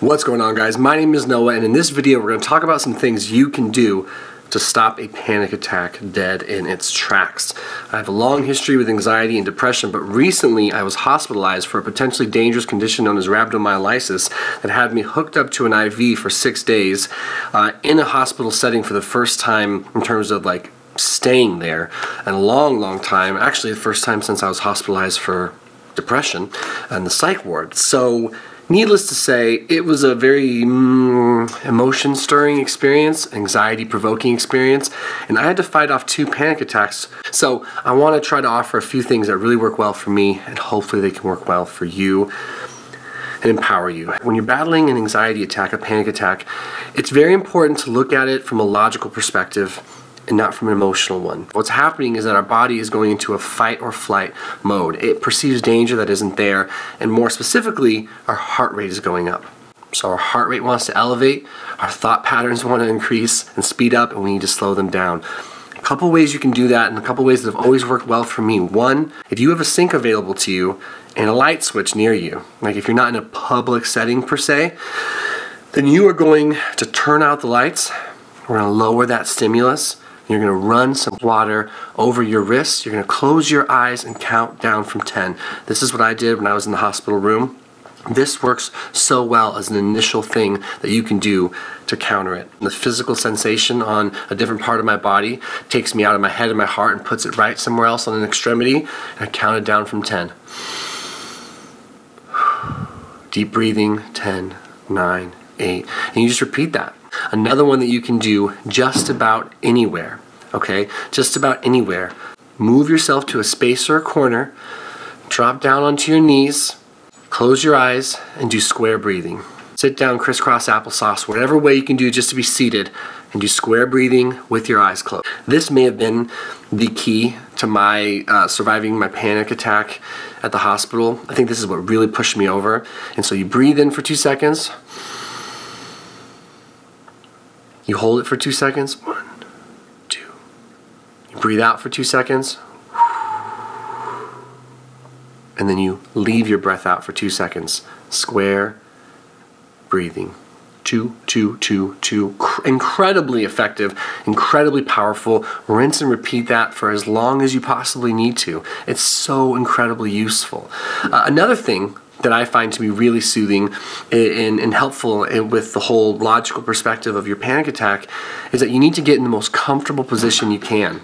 What's going on, guys? My name is Noah, and in this video we're going to talk about some things you can do to stop a panic attack dead in its tracks. I have a long history with anxiety and depression, but recently I was hospitalized for a potentially dangerous condition known as rhabdomyolysis that had me hooked up to an IV for 6 days in a hospital setting for the first time in terms of like staying there in a long time. Actually, the first time since I was hospitalized for depression in the psych ward. So needless to say, it was a very emotion-stirring experience, anxiety-provoking experience, and I had to fight off 2 panic attacks. So I want to try to offer a few things that really work well for me, and hopefully they can work well for you and empower you. When you're battling an anxiety attack, a panic attack, it's very important to look at it from a logical perspective and not from an emotional one. What's happening is that our body is going into a fight or flight mode. It perceives danger that isn't there, and more specifically, our heart rate is going up. So our heart rate wants to elevate, our thought patterns want to increase and speed up, and we need to slow them down. A couple ways you can do that, and a couple ways that have always worked well for me. One, if you have a sink available to you and a light switch near you, like if you're not in a public setting per se, then you are going to turn out the lights. We're going to lower that stimulus. You're going to run some water over your wrists. You're going to close your eyes and count down from 10. This is what I did when I was in the hospital room. This works so well as an initial thing that you can do to counter it. The physical sensation on a different part of my body takes me out of my head and my heart and puts it right somewhere else on an extremity, and I counted down from 10. Deep breathing, 10, 9, 8, and you just repeat that. Another one that you can do just about anywhere, okay? Just about anywhere. Move yourself to a space or a corner, drop down onto your knees, close your eyes, and do square breathing. Sit down, crisscross applesauce, whatever way you can do just to be seated, and do square breathing with your eyes closed. This may have been the key to my surviving my panic attack at the hospital. I think this is what really pushed me over. And so you breathe in for 2 seconds. You hold it for 2 seconds. 1, 2. You breathe out for 2 seconds. And then you leave your breath out for 2 seconds. Square breathing. 2, 2, 2, 2. Incredibly effective, incredibly powerful. Rinse and repeat that for as long as you possibly need to. It's so incredibly useful. Another thing that I find to be really soothing and helpful with the whole logical perspective of your panic attack is that you need to get in the most comfortable position you can.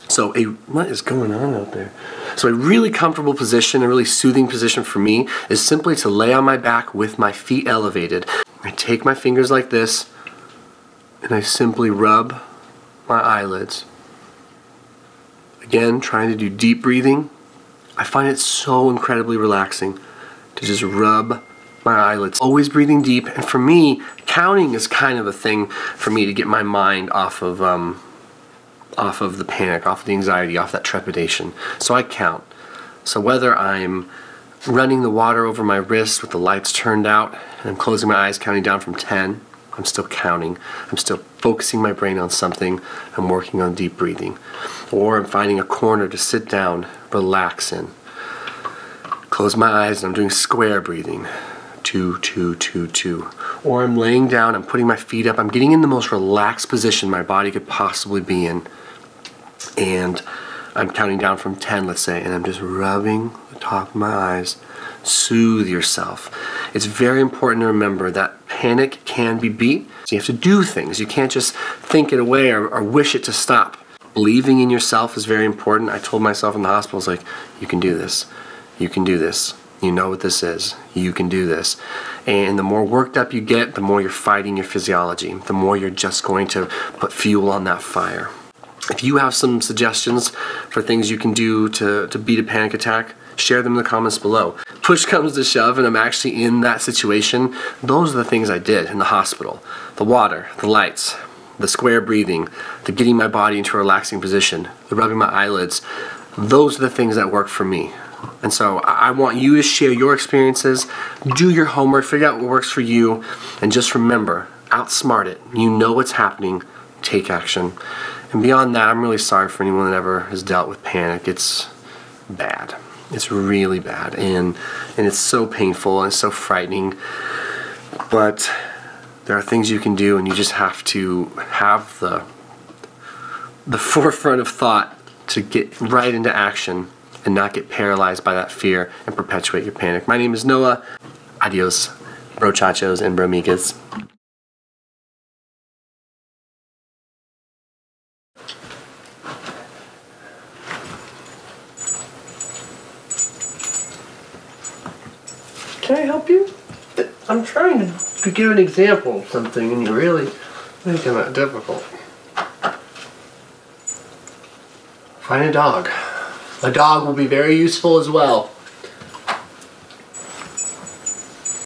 So what is going on out there? So a really comfortable position, a really soothing position for me is simply to lay on my back with my feet elevated. I take my fingers like this and I simply rub my eyelids. Again, trying to do deep breathing. I find it so incredibly relaxing to just rub my eyelids. Always breathing deep, and for me, counting is kind of a thing for me to get my mind off of the panic, off of the anxiety, off that trepidation. So I count. So whether I'm running the water over my wrist with the lights turned out, and I'm closing my eyes counting down from 10, I'm still counting. I'm still focusing my brain on something. I'm working on deep breathing. Or I'm finding a corner to sit down, relax in. Close my eyes and I'm doing square breathing. 2, 2, 2, 2. Or I'm laying down, I'm putting my feet up, I'm getting in the most relaxed position my body could possibly be in. And I'm counting down from 10, let's say, and I'm just rubbing the top of my eyes. Soothe yourself. It's very important to remember that panic can be beat, so you have to do things. You can't just think it away or wish it to stop. Believing in yourself is very important. I told myself in the hospital, I was like, you can do this. You can do this. You know what this is. You can do this. And the more worked up you get, the more you're fighting your physiology. The more you're just going to put fuel on that fire. If you have some suggestions for things you can do to beat a panic attack, share them in the comments below. Push comes to shove and I'm actually in that situation. Those are the things I did in the hospital. The water, the lights, the square breathing, the getting my body into a relaxing position, the rubbing my eyelids. Those are the things that work for me. And so I want you to share your experiences, do your homework, figure out what works for you, and just remember, outsmart it. You know what's happening, take action. And beyond that, I'm really sorry for anyone that ever has dealt with panic. It's bad. It's really bad, and it's so painful and it's so frightening. But there are things you can do, and you just have to have the forefront of thought to get right into action and not get paralyzed by that fear and perpetuate your panic. My name is Noah. Adios, brochachos and bromigas. Can I help you? I'm trying to give an example of something, and you're really making that difficult. Find a dog. A dog will be very useful as well.